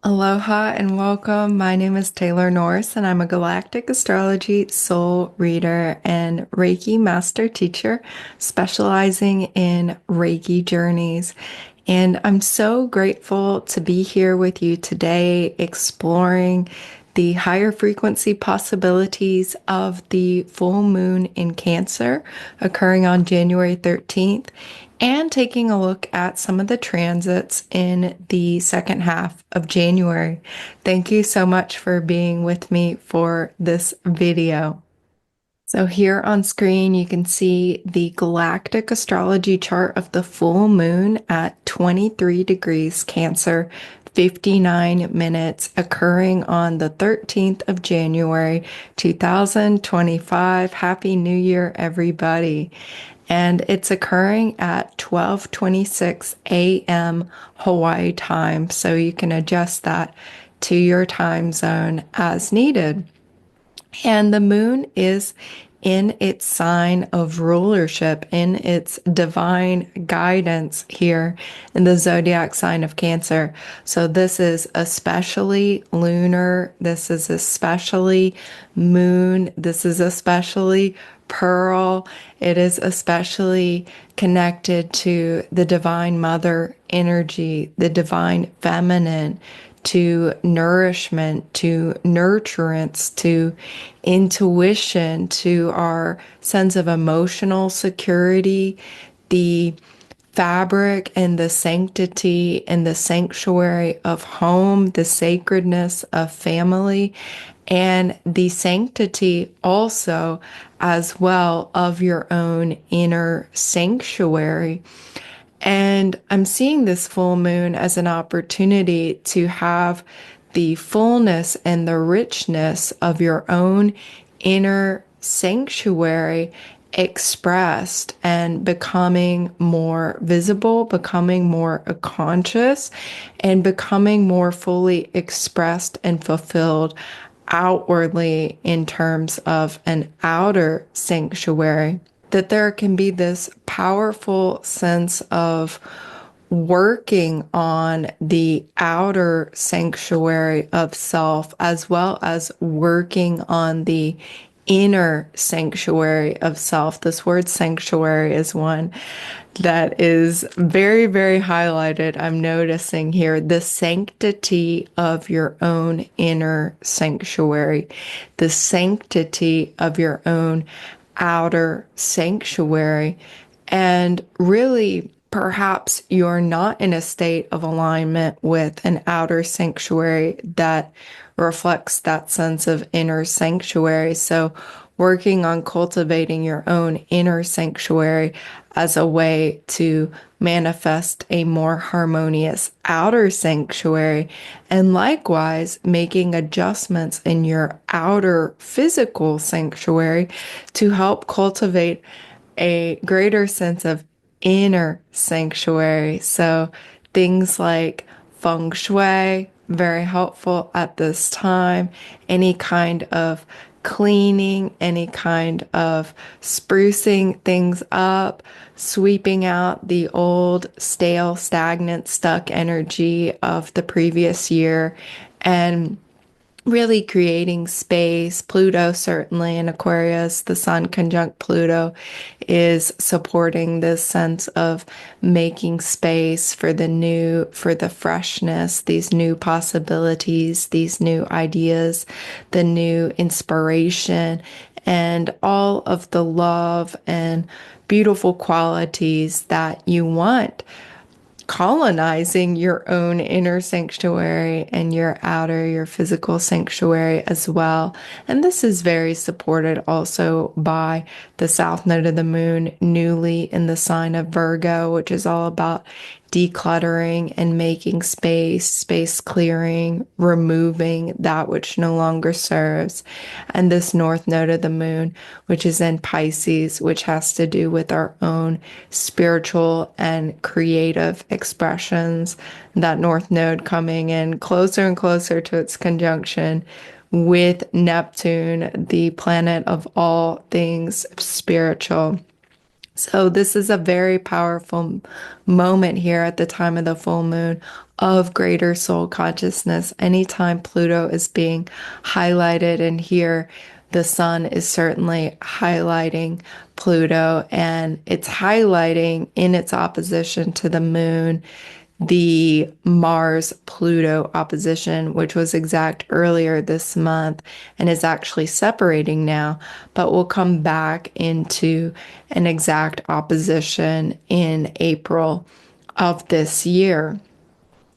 Aloha and welcome. My name is Taylor Norris, and I'm a Galactic Astrology Soul Reader and Reiki Master Teacher specializing in Reiki journeys. And I'm so grateful to be here with you today, exploring the higher frequency possibilities of the full moon in Cancer occurring on January 13th and taking a look at some of the transits in the second half of January. Thank you so much for being with me for this video. So here on screen, you can see the galactic astrology chart of the full moon at 23 degrees Cancer, 59 minutes, occurring on the 13th of January, 2025. Happy New Year, everybody. And it's occurring at 12:26 a.m. Hawaii time, so you can adjust that to your time zone as needed. And the moon is in its sign of rulership, in its divine guidance here in the zodiac sign of Cancer. So this is especially lunar. This is especially moon. This is especially pearl. It is especially connected to the divine mother energy, the divine feminine, to nourishment, to nurturance, to intuition, to our sense of emotional security, the fabric and the sanctity and the sanctuary of home, the sacredness of family, and the sanctity also as well of your own inner sanctuary. And I'm seeing this full moon as an opportunity to have the fullness and the richness of your own inner sanctuary expressed and becoming more visible, becoming more conscious, and becoming more fully expressed and fulfilled outwardly in terms of an outer sanctuary. That there can be this powerful sense of working on the outer sanctuary of self, as well as working on the inner sanctuary of self. This word sanctuary is one that is very, very highlighted. I'm noticing here the sanctity of your own inner sanctuary, the sanctity of your own outer sanctuary. And really, perhaps you're not in a state of alignment with an outer sanctuary that reflects that sense of inner sanctuary. So, working on cultivating your own inner sanctuary as a way to manifest a more harmonious outer sanctuary, and likewise making adjustments in your outer physical sanctuary to help cultivate a greater sense of inner sanctuary. So things like feng shui, very helpful at this time. Any kind of cleaning, any kind of sprucing things up, sweeping out the old, stale, stagnant, stuck energy of the previous year, and really creating space. Pluto, certainly in Aquarius, the sun conjunct Pluto is supporting this sense of making space for the new, for the freshness, these new possibilities, these new ideas, the new inspiration, and all of the love and beautiful qualities that you want colonizing your own inner sanctuary and your outer, your physical sanctuary as well. And this is very supported also by the south node of the moon, newly in the sign of Virgo, which is all about decluttering and making space, space clearing, removing that which no longer serves. And this north node of the moon, which is in Pisces, which has to do with our own spiritual and creative expressions. That north node coming in closer and closer to its conjunction with Neptune, the planet of all things spiritual. So this is a very powerful moment here at the time of the full moon of greater soul consciousness. Anytime Pluto is being highlighted, and here the sun is certainly highlighting Pluto, and it's highlighting in its opposition to the moon the Mars Pluto opposition, which was exact earlier this month and is actually separating now, but will come back into an exact opposition in April of this year.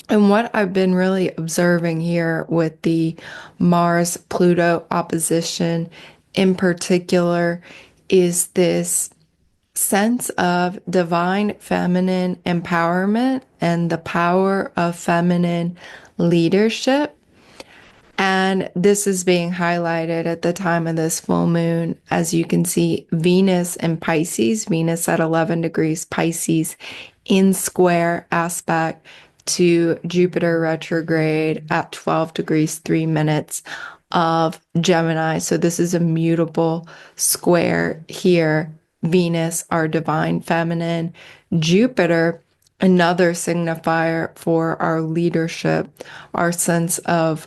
And what I've been really observing here with the Mars Pluto opposition in particular is this sense of divine feminine empowerment and the power of feminine leadership. And this is being highlighted at the time of this full moon. As you can see, Venus in Pisces, Venus at 11 degrees Pisces in square aspect to Jupiter retrograde at 12 degrees 3 minutes of Gemini. So this is a mutable square here. Venus, our divine feminine, Jupiter, another signifier for our leadership, our sense of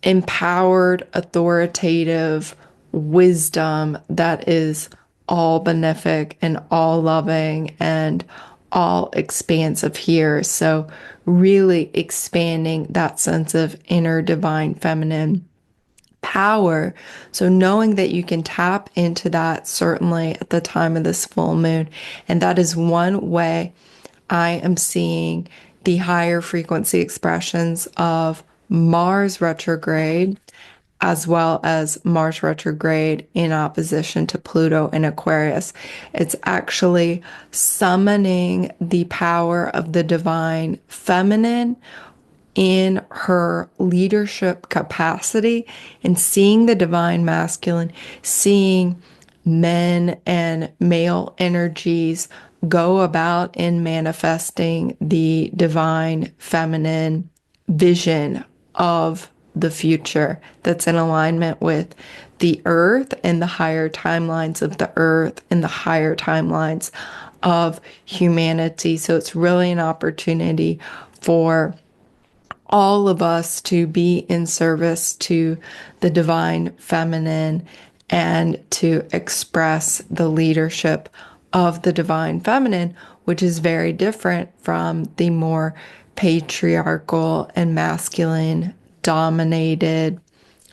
empowered, authoritative wisdom that is all benefic and all loving and all expansive here. So, really expanding that sense of inner divine feminine power. So, knowing that you can tap into that certainly at the time of this full moon. And that is one way I am seeing the higher frequency expressions of Mars retrograde, as well as Mars retrograde in opposition to Pluto in Aquarius. It's actually summoning the power of the divine feminine in her leadership capacity and seeing the divine masculine, seeing men and male energies go about in manifesting the divine feminine vision of the future that's in alignment with the earth and the higher timelines of the earth and the higher timelines of humanity. So it's really an opportunity for all of us to be in service to the divine feminine and to express the leadership of the divine feminine, which is very different from the more patriarchal and masculine dominated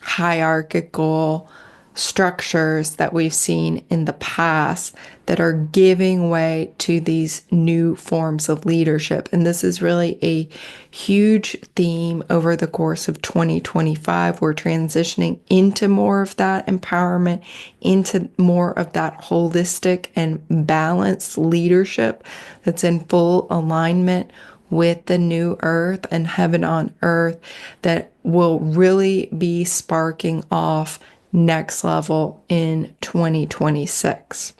hierarchical structures that we've seen in the past that are giving way to these new forms of leadership. And this is really a huge theme over the course of 2025. We're transitioning into more of that empowerment, into more of that holistic and balanced leadership that's in full alignment with the new earth and heaven on earth that will really be sparking off next level in 2026.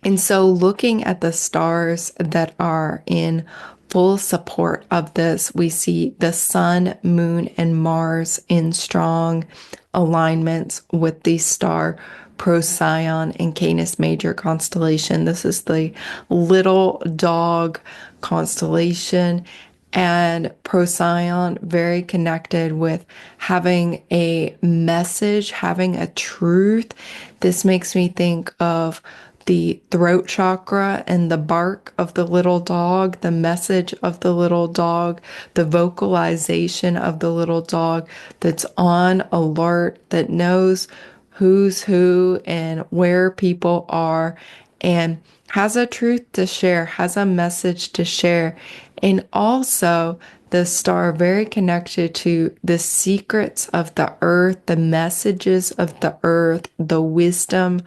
And so looking at the stars that are in full support of this, we see the sun, moon, and Mars in strong alignments with the star Procyon in Canis Major constellation. This is the little dog constellation, and Procyon very connected with having a message, having a truth. This makes me think of the throat chakra and the bark of the little dog, the message of the little dog, the vocalization of the little dog that's on alert, that knows who's who and where people are, and has a truth to share, has a message to share. And also, the star very connected to the secrets of the earth, the messages of the earth, the wisdom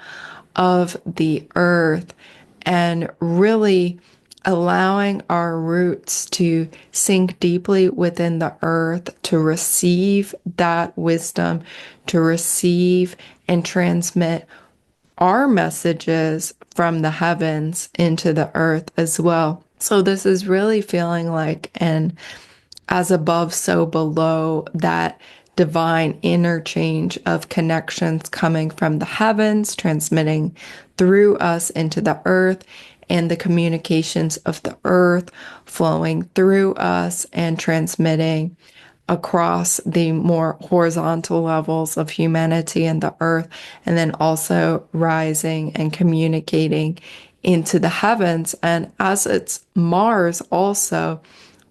of the earth, and really allowing our roots to sink deeply within the earth to receive that wisdom, to receive and transmit our messages from the heavens into the earth as well. So this is really feeling like an as above, so below, that divine interchange of connections coming from the heavens, transmitting through us into the earth, and the communications of the earth flowing through us and transmitting across the more horizontal levels of humanity and the earth, and then also rising and communicating into the heavens. And as it's Mars also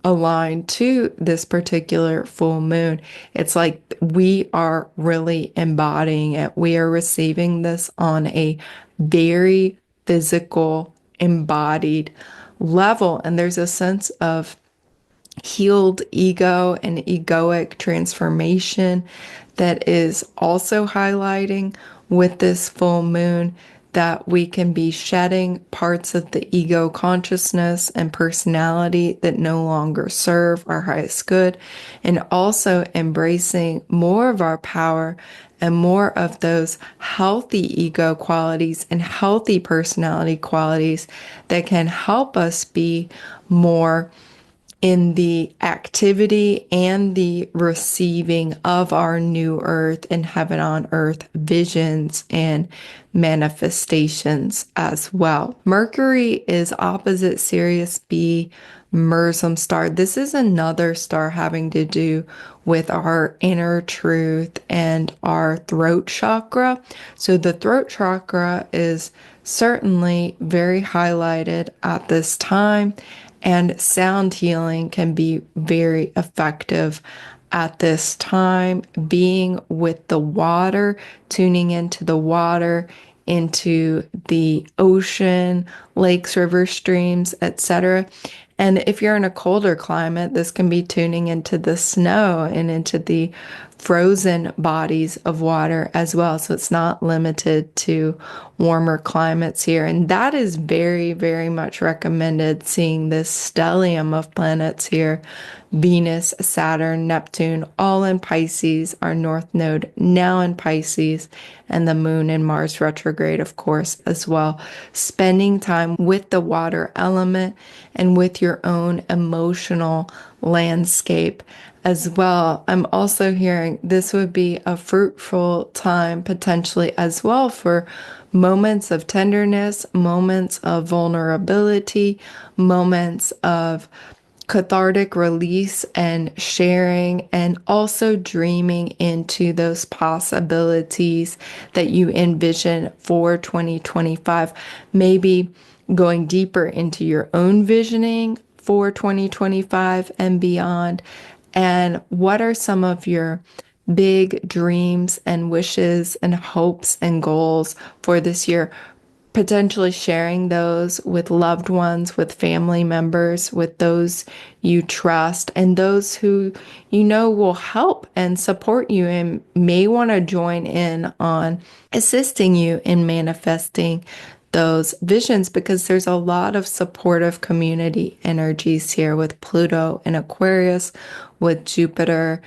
aligned to this particular full moon, it's like we are really embodying it. We are receiving this on a very physical, embodied level. And there's a sense of healed ego and egoic transformation that is also highlighting with this full moon, that we can be shedding parts of the ego consciousness and personality that no longer serve our highest good, and also embracing more of our power and more of those healthy ego qualities and healthy personality qualities that can help us be more in the activity and the receiving of our new earth and heaven on earth visions and manifestations as well. Mercury is opposite Sirius B Mersum star. This is another star having to do with our inner truth and our throat chakra. So the throat chakra is certainly very highlighted at this time, and sound healing can be very effective at this time. Being with the water, tuning into the water, into the ocean, lakes, rivers, streams, etc. And if you're in a colder climate, this can be tuning into the snow and into the frozen bodies of water as well. So it's not limited to warmer climates here. And that is very, very much recommended, seeing this stellium of planets here. Venus, Saturn, Neptune, all in Pisces, our North Node now in Pisces, and the Moon in Mars retrograde, of course, as well. Spending time with the water element and with your own emotional landscape as well. I'm also hearing this would be a fruitful time potentially as well for moments of tenderness, moments of vulnerability, moments of cathartic release and sharing, and also dreaming into those possibilities that you envision for 2025. Maybe going deeper into your own visioning for 2025 and beyond. And what are some of your big dreams and wishes and hopes and goals for this year? Potentially sharing those with loved ones, with family members, with those you trust, and those who you know will help and support you and may want to join in on assisting you in manifesting those visions, because there's a lot of supportive community energies here with Pluto in Aquarius, with Jupiter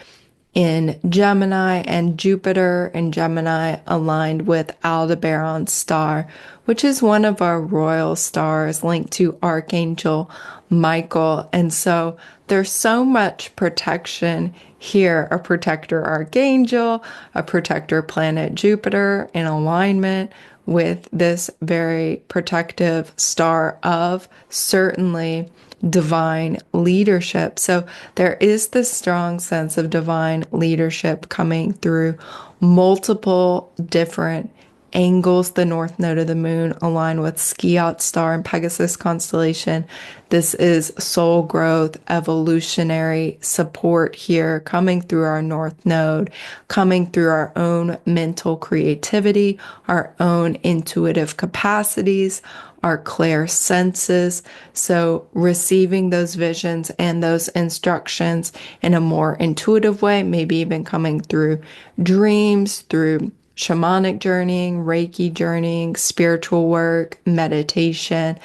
in Gemini, and Jupiter in Gemini aligned with Aldebaran's star, which is one of our royal stars linked to Archangel Michael. And so there's so much protection here, a protector archangel, a protector planet Jupiter in alignment with this very protective star of certainly divine leadership. So there is this strong sense of divine leadership coming through multiple different angles. The north node of the moon aligned with Skiat star and Pegasus constellation. This is soul growth, evolutionary support here coming through our north node, coming through our own mental creativity, our own intuitive capacities, our clear senses. So receiving those visions and those instructions in a more intuitive way, maybe even coming through dreams, through shamanic journeying, Reiki journeying, spiritual work, meditation,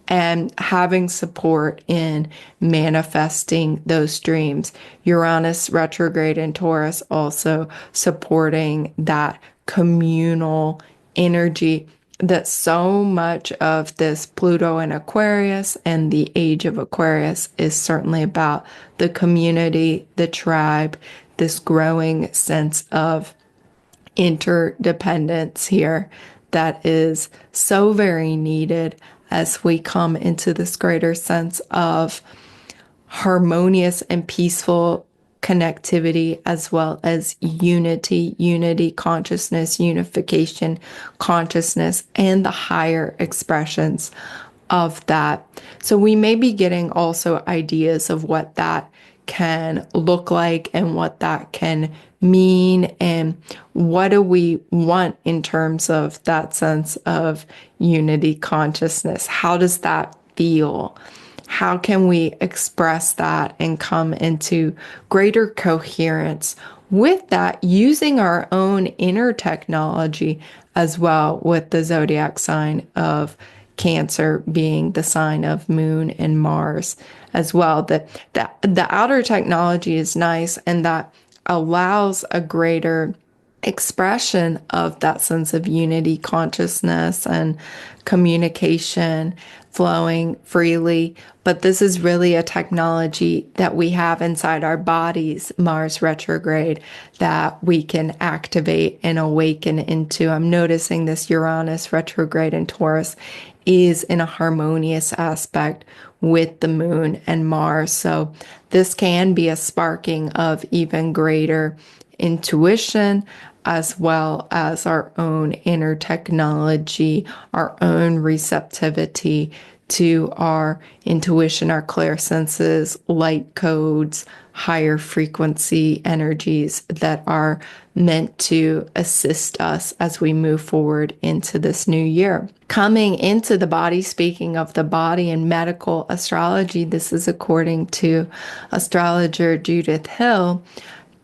and having support in manifesting those dreams. Uranus retrograde in Taurus also supporting that communal energy that so much of this Pluto in Aquarius and the age of Aquarius is certainly about the community, the tribe, this growing sense of interdependence here that is so very needed as we come into this greater sense of harmonious and peaceful connectivity, as well as unity consciousness, unification consciousness, and the higher expressions of that. So we may be getting also ideas of what that can look like and what that can mean, and what do we want in terms of that sense of unity consciousness. How does that feel? How can we express that and come into greater coherence with that, using our own inner technology as well, with the zodiac sign of Cancer being the sign of Moon and Mars as well? The outer technology is nice, and that allows a greater expression of that sense of unity consciousness and communication flowing freely. But this is really a technology that we have inside our bodies, Mars retrograde, that we can activate and awaken into. I'm noticing this Uranus retrograde in Taurus is in a harmonious aspect with the moon and Mars. So this can be a sparking of even greater intuition, as well as our own inner technology, our own receptivity to our intuition, our clairsenses, light codes, higher frequency energies that are meant to assist us as we move forward into this new year. Coming into the body, speaking of the body and medical astrology, this is according to astrologer Judith Hill.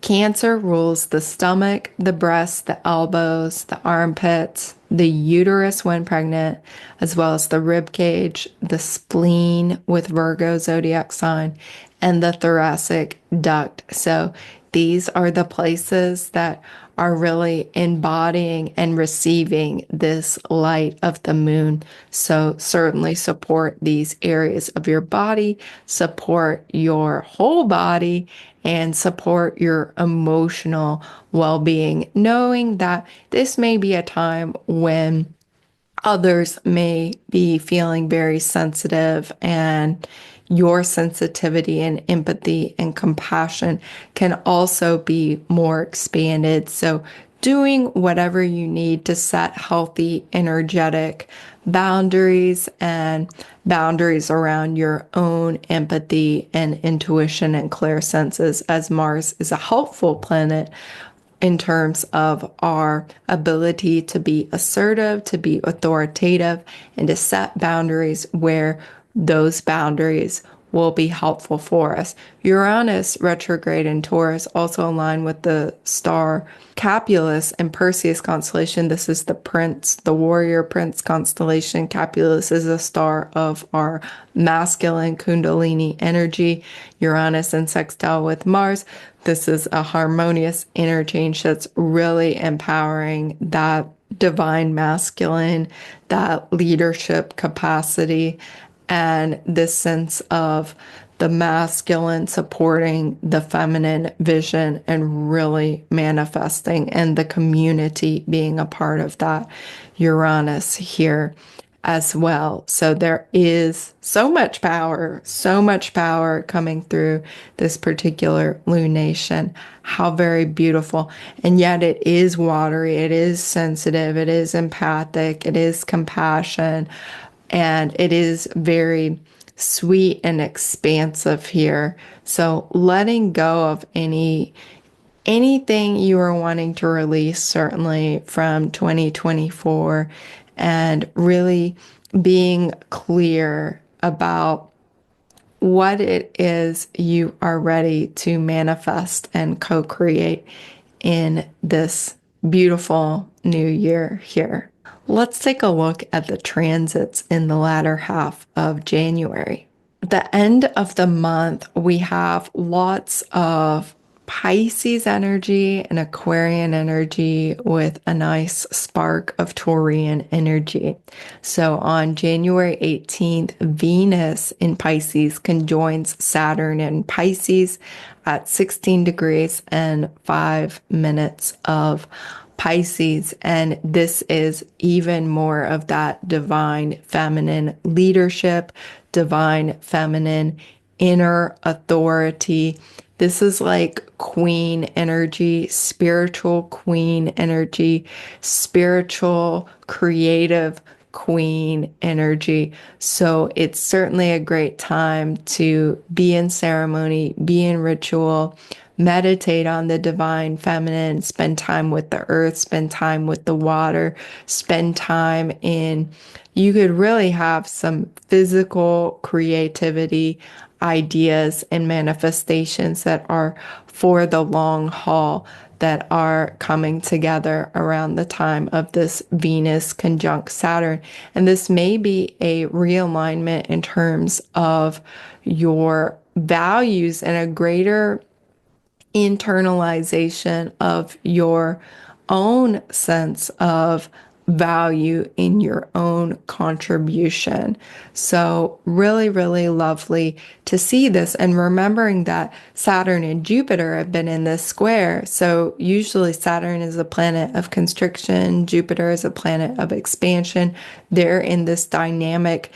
Cancer rules the stomach, the breast, the elbows, the armpits, the uterus when pregnant, as well as the rib cage, the spleen with Virgo zodiac sign, and the thoracic duct. So these are the places that are really embodying and receiving this light of the moon. So certainly support these areas of your body, support your whole body, and support your emotional well-being, knowing that this may be a time when others may be feeling very sensitive, and your sensitivity and empathy and compassion can also be more expanded. So doing whatever you need to set healthy, energetic boundaries, and boundaries around your own empathy and intuition and clairsenses, as Mars is a helpful planet in terms of our ability to be assertive, to be authoritative, and to set boundaries where those boundaries will be helpful for us. Uranus retrograde in Taurus also aligned with the star Capulus and Perseus constellation. This is the prince, the warrior prince constellation. Capulus is a star of our masculine Kundalini energy. Uranus in sextile with Mars. This is a harmonious interchange that's really empowering that divine masculine, that leadership capacity, and this sense of the masculine supporting the feminine vision and really manifesting, and the community being a part of that Uranus here as well. So there is so much power coming through this particular lunation. How very beautiful. And yet it is watery, it is sensitive, it is empathic, it is compassion, and it is very sweet and expansive here. So letting go of anything you are wanting to release, certainly from 2024, and really being clear about what it is you are ready to manifest and co-create in this beautiful new year here. Let's take a look at the transits in the latter half of January. At the end of the month, we have lots of Pisces energy and Aquarian energy with a nice spark of Taurian energy. So on January 18th, Venus in Pisces conjoins Saturn in Pisces at 16 degrees and 5 minutes of Pisces. And this is even more of that divine feminine leadership, divine feminine inner authority. This is like queen energy, spiritual queen energy, spiritual creative queen energy. So it's certainly a great time to be in ceremony, be in ritual, meditate on the divine feminine, spend time with the earth, spend time with the water, spend time in, you could really have some physical creativity ideas and manifestations that are for the long haul that are coming together around the time of this Venus conjunct Saturn. And this may be a realignment in terms of your values and a greater internalization of your own sense of value in your own contribution. So, really, really lovely to see this. And remembering that Saturn and Jupiter have been in this square. So, usually Saturn is a planet of constriction, Jupiter is a planet of expansion. They're in this dynamic,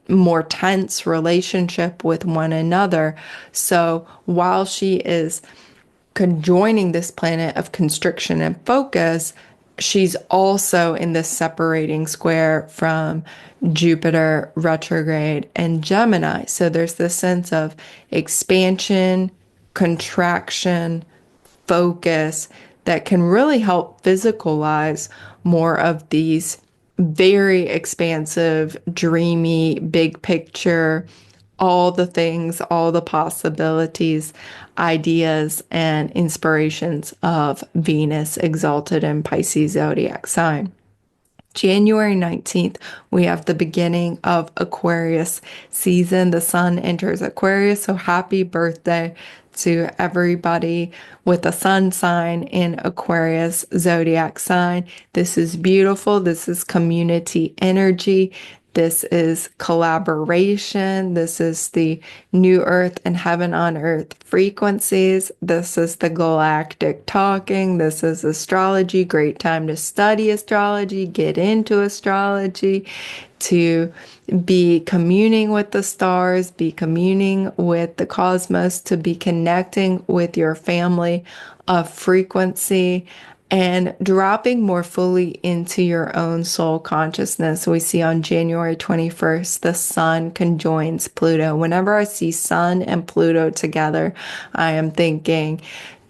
more tense relationship with one another. So, while she is conjoining this planet of constriction and focus, she's also in this separating square from Jupiter retrograde and Gemini. So there's this sense of expansion, contraction, focus that can really help physicalize more of these very expansive, dreamy, big picture, all the things, all the possibilities, ideas, and inspirations of Venus exalted in Pisces zodiac sign. January 19th, we have the beginning of Aquarius season. The sun enters Aquarius, so happy birthday to everybody with a sun sign in Aquarius zodiac sign. This is beautiful. This is community energy. This is collaboration. This is the new earth and heaven on earth frequencies. This is the galactic talking. This is astrology. Great time to study astrology, get into astrology, to be communing with the stars, be communing with the cosmos, to be connecting with your family of frequency and dropping more fully into your own soul consciousness. We see on January 21st, the sun conjoins Pluto. Whenever I see sun and Pluto together, I am thinking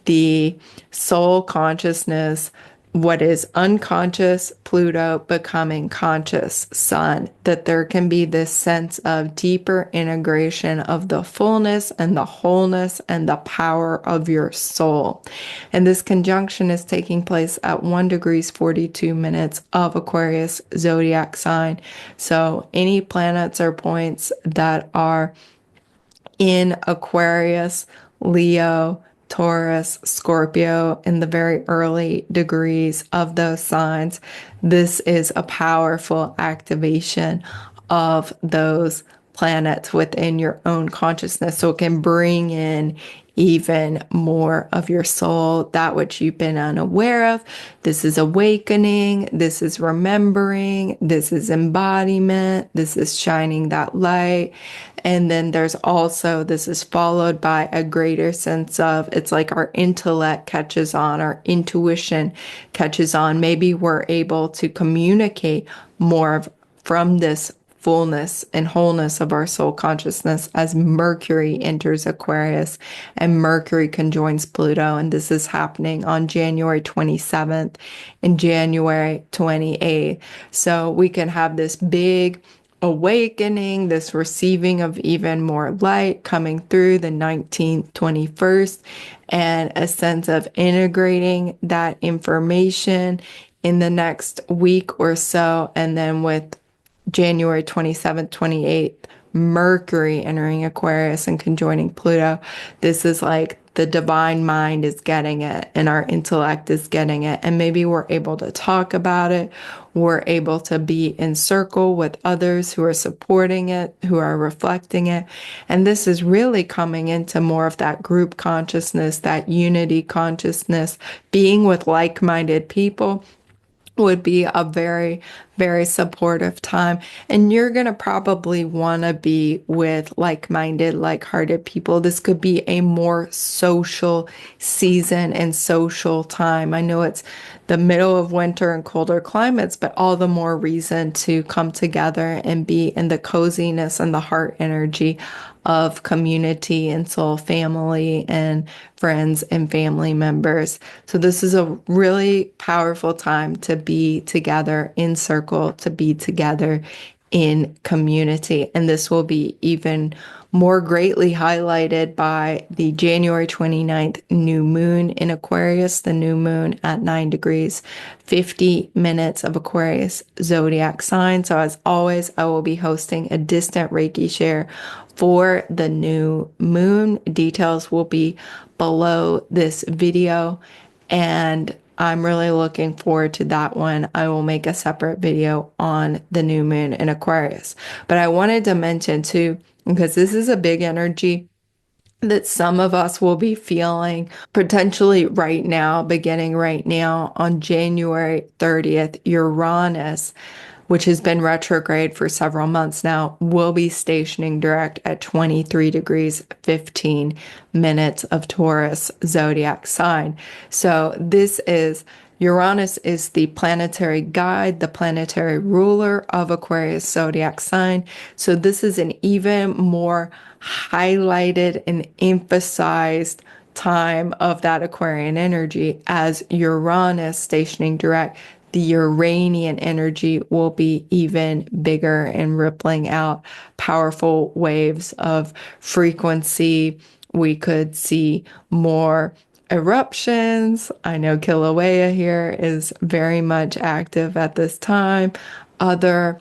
the soul consciousness, what is unconscious Pluto becoming conscious sun, that there can be this sense of deeper integration of the fullness and the wholeness and the power of your soul. And this conjunction is taking place at 1 degrees 42 minutes of Aquarius zodiac sign. So any planets or points that are in Aquarius, Leo, Taurus, Scorpio, in the very early degrees of those signs, this is a powerful activation of those planets within your own consciousness. So it can bring in even more of your soul, that which you've been unaware of. This is awakening. This is remembering. This is embodiment. This is shining that light. And then there's also, this is followed by a greater sense of, it's like our intellect catches on, our intuition catches on. Maybe we're able to communicate more from this fullness and wholeness of our soul consciousness as Mercury enters Aquarius and Mercury conjoins Pluto. And this is happening on January 27th and January 28th. So we can have this big awakening, this receiving of even more light coming through the 19th, 21st, and a sense of integrating that information in the next week or so. And then with January 27th, 28th, Mercury entering Aquarius and conjoining Pluto, this is like the divine mind is getting it and our intellect is getting it. And maybe we're able to talk about it. We're able to be in circle with others who are supporting it, who are reflecting it. And this is really coming into more of that group consciousness, that unity consciousness, being with like-minded people would be a very, very supportive time. And you're going to probably want to be with like-minded, like-hearted people. This could be a more social season and social time. I know it's the middle of winter and colder climates, but all the more reason to come together and be in the coziness and the heart energy of community and soul family and friends and family members. So this is a really powerful time to be together in circle, to be together in community. And this will be even more greatly highlighted by the January 29th new moon in Aquarius, the new moon at 9 degrees, 50 minutes of Aquarius zodiac sign. So as always, I will be hosting a distant Reiki share for the new moon. Details will be below this video, and I'm really looking forward to that one. I will make a separate video on the new moon in Aquarius. But I wanted to mention too, because this is a big energy that some of us will be feeling potentially right now, beginning right now on January 30th, Uranus, which has been retrograde for several months now, will be stationing direct at 23 degrees, 15 minutes of Taurus zodiac sign. So this is Uranus is the planetary guide, the planetary ruler of Aquarius zodiac sign. So this is an even more highlighted and emphasized time of that Aquarian energy as Uranus stationing direct. The Uranian energy will be even bigger and rippling out powerful waves of frequency. We could see more eruptions. I know Kilauea here is very much active at this time. Other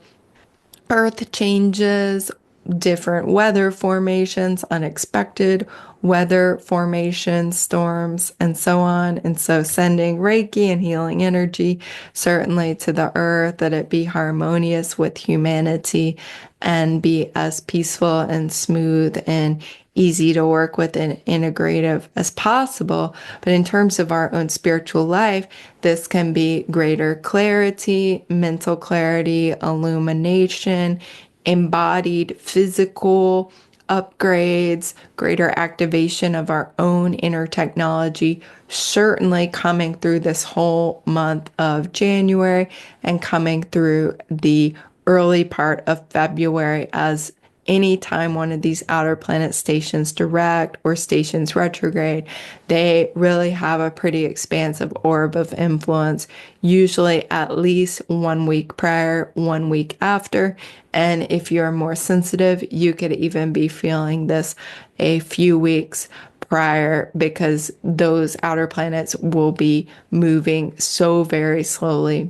earth changes, different weather formations, unexpected weather formations, storms, and so on. And so sending Reiki and healing energy certainly to the earth, that it be harmonious with humanity and be as peaceful and smooth and easy to work with and integrative as possible. But in terms of our own spiritual life, this can be greater clarity, mental clarity, illumination, embodied physical upgrades, greater activation of our own inner technology, certainly coming through this whole month of January and coming through the early part of February, as anytime one of these outer planet stations direct or stations retrograde, they really have a pretty expansive orb of influence, usually at least 1 week prior, 1 week after. And if you're more sensitive, you could even be feeling this a few weeks prior, because those outer planets will be moving so very slowly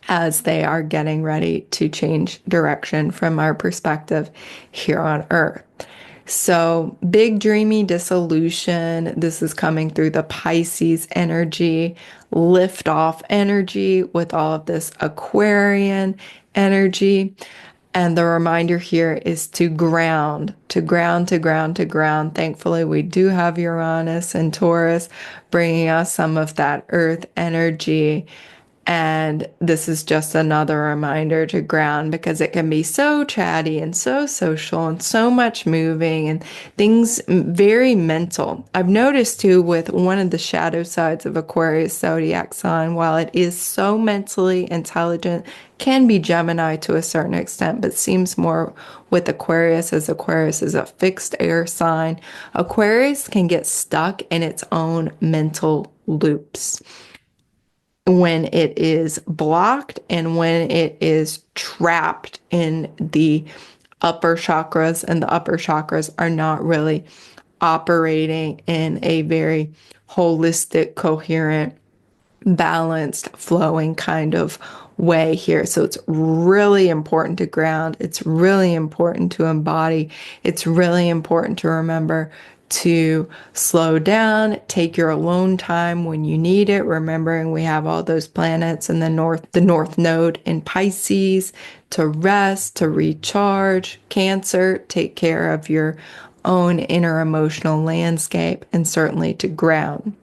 as they are getting ready to change direction from our perspective here on Earth. So, big dreamy dissolution. This is coming through the Pisces energy, lift off energy with all of this Aquarian energy. And the reminder here is to ground, to ground, to ground, to ground. Thankfully, we do have Uranus and Taurus bringing us some of that earth energy. And this is just another reminder to ground, because it can be so chatty and so social and so much moving and things very mental. I've noticed too with one of the shadow sides of Aquarius zodiac sign, while it is so mentally intelligent, can be Gemini to a certain extent, but seems more with Aquarius, as Aquarius is a fixed air sign. Aquarius can get stuck in its own mental loops when it is blocked and when it is trapped in the upper chakras, and the upper chakras are not really operating in a very holistic, coherent, balanced, flowing kind of way here. So it's really important to ground. It's really important to embody. It's really important to remember to slow down, take your alone time when you need it, remembering we have all those planets in the north node in Pisces, to rest, to recharge. Cancer, take care of your own inner emotional landscape, and certainly to ground.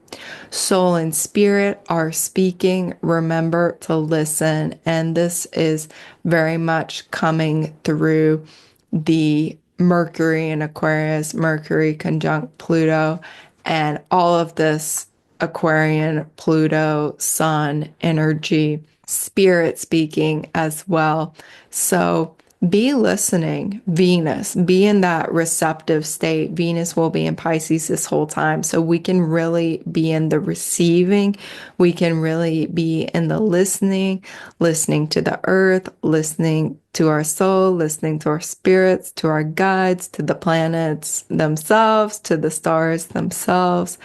Soul and spirit are speaking. Remember to listen. And this is very much coming through the Mercury in Aquarius, Mercury conjunct Pluto, and all of this Aquarian, Pluto, Sun energy, spirit speaking as well. So be listening, Venus, be in that receptive state. Venus will be in Pisces this whole time. So we can really be in the receiving. We can really be in the listening, listening to the earth, listening to our soul, listening to our spirits, to our guides, to the planets themselves, to the stars themselves,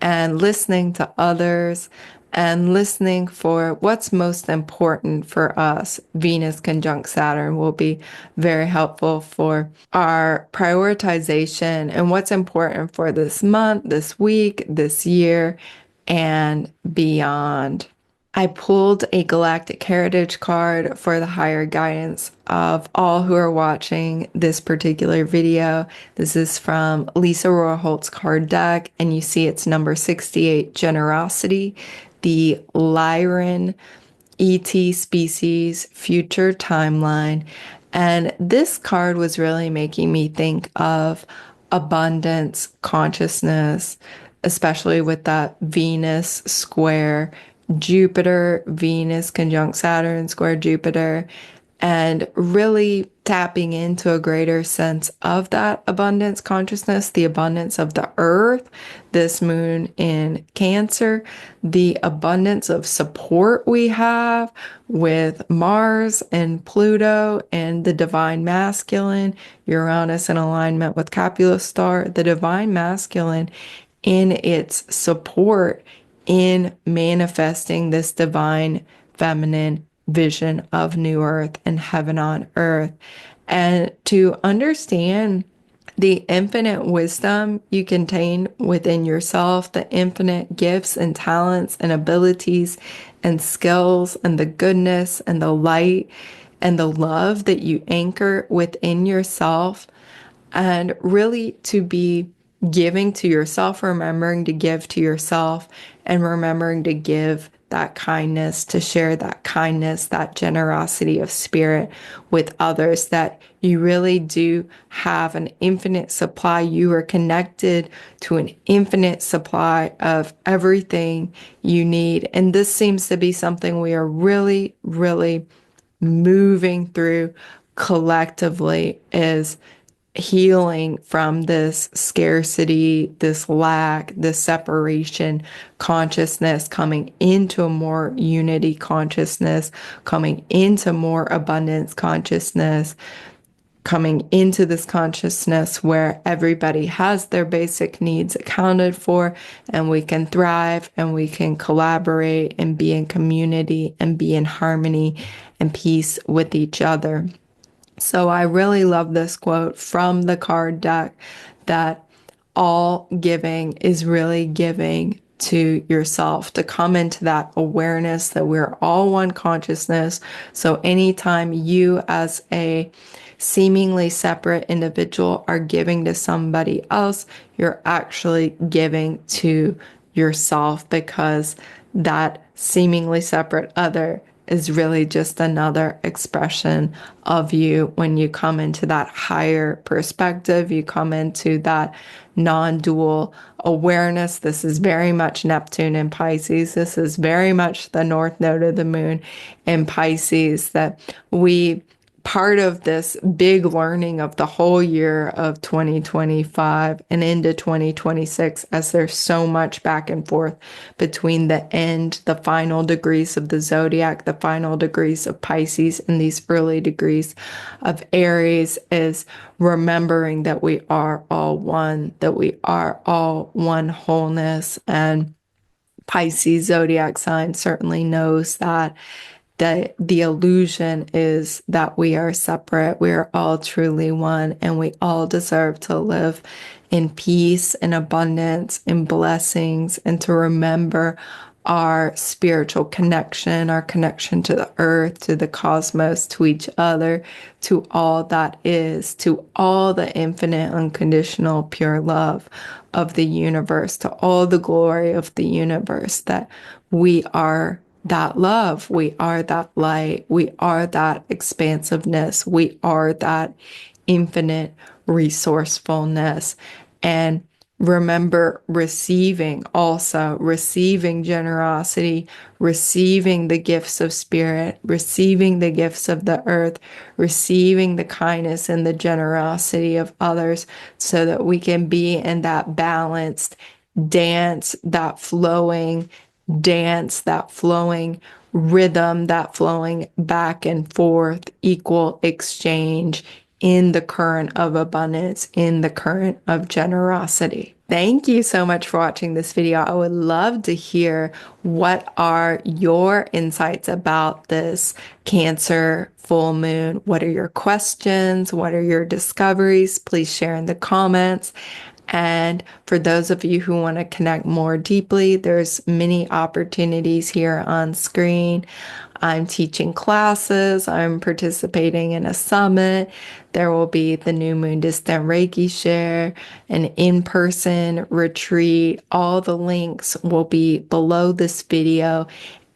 and listening to others and listening for what's most important for us. Venus conjunct Saturn will be very helpful for our prioritization and what's important for this month, this week, this year, and beyond. I pulled a Galactic Heritage card for the higher guidance of all who are watching this particular video. This is from Lisa Rohrholt's card deck, and you see it's number 68, Generosity, the Lyran ET species future timeline. And this card was really making me think of abundance consciousness, especially with that Venus square Jupiter, Venus conjunct Saturn square Jupiter, and really tapping into a greater sense of that abundance consciousness, the abundance of the earth, this moon in Cancer, the abundance of support we have with Mars and Pluto and the divine masculine, Uranus in alignment with Capula star, the divine masculine in its support in manifesting this divine feminine vision of new earth and heaven on earth. And to understand the infinite wisdom you contain within yourself, the infinite gifts and talents and abilities and skills and the goodness and the light and the love that you anchor within yourself, and really to be giving to yourself, remembering to give to yourself, and remembering to give that kindness, to share that kindness, that generosity of spirit with others, that you really do have an infinite supply. You are connected to an infinite supply of everything you need. And this seems to be something we are really, really moving through collectively, is healing from this scarcity, this lack, this separation consciousness, coming into a more unity consciousness, coming into more abundance consciousness, coming into this consciousness where everybody has their basic needs accounted for, and we can thrive and we can collaborate and be in community and be in harmony and peace with each other. So I really love this quote from the card deck, that all giving is really giving to yourself, to come into that awareness that we're all one consciousness. So anytime you as a seemingly separate individual are giving to somebody else, you're actually giving to yourself, because that seemingly separate other is really just another expression of you. When you come into that higher perspective, you come into that non-dual awareness. This is very much Neptune in Pisces. This is very much the north node of the moon in Pisces, that we part of this big learning of the whole year of 2025 and into 2026, as there's so much back and forth between the end, the final degrees of the zodiac, the final degrees of Pisces, and these early degrees of Aries, is remembering that we are all one, that we are all one wholeness. And Pisces zodiac sign certainly knows that the illusion is that we are separate. We are all truly one, and we all deserve to live in peace and abundance and blessings, and to remember our spiritual connection, our connection to the earth, to the cosmos, to each other, to all that is, to all the infinite, unconditional, pure love of the universe, to all the glory of the universe, that we are that love, we are that light, we are that expansiveness, we are that infinite resourcefulness. And remember receiving, also receiving generosity, receiving the gifts of spirit, receiving the gifts of the earth, receiving the kindness and the generosity of others, so that we can be in that balanced dance, that flowing dance, that flowing rhythm, that flowing back and forth, equal exchange in the current of abundance, in the current of generosity. Thank you so much for watching this video. I would love to hear what are your insights about this Cancer full moon. What are your questions? What are your discoveries? Please share in the comments. And for those of you who want to connect more deeply, there's many opportunities here on screen. I'm teaching classes. I'm participating in a summit. There will be the New Moon Distant Reiki Share, an in-person retreat. All the links will be below this video.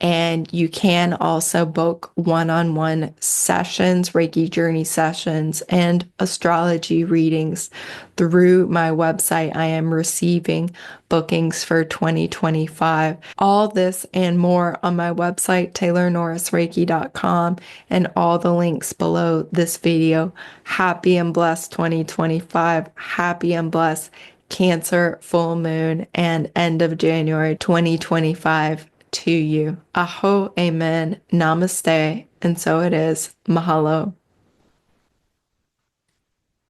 And you can also book one-on-one sessions, Reiki journey sessions, and astrology readings through my website. I am receiving bookings for 2025. All this and more on my website, taylornorrisreiki.com, and all the links below this video. Happy and blessed 2025. Happy and blessed Cancer full moon and end of January 2025 to you. Aho, amen, namaste, and so it is. Mahalo.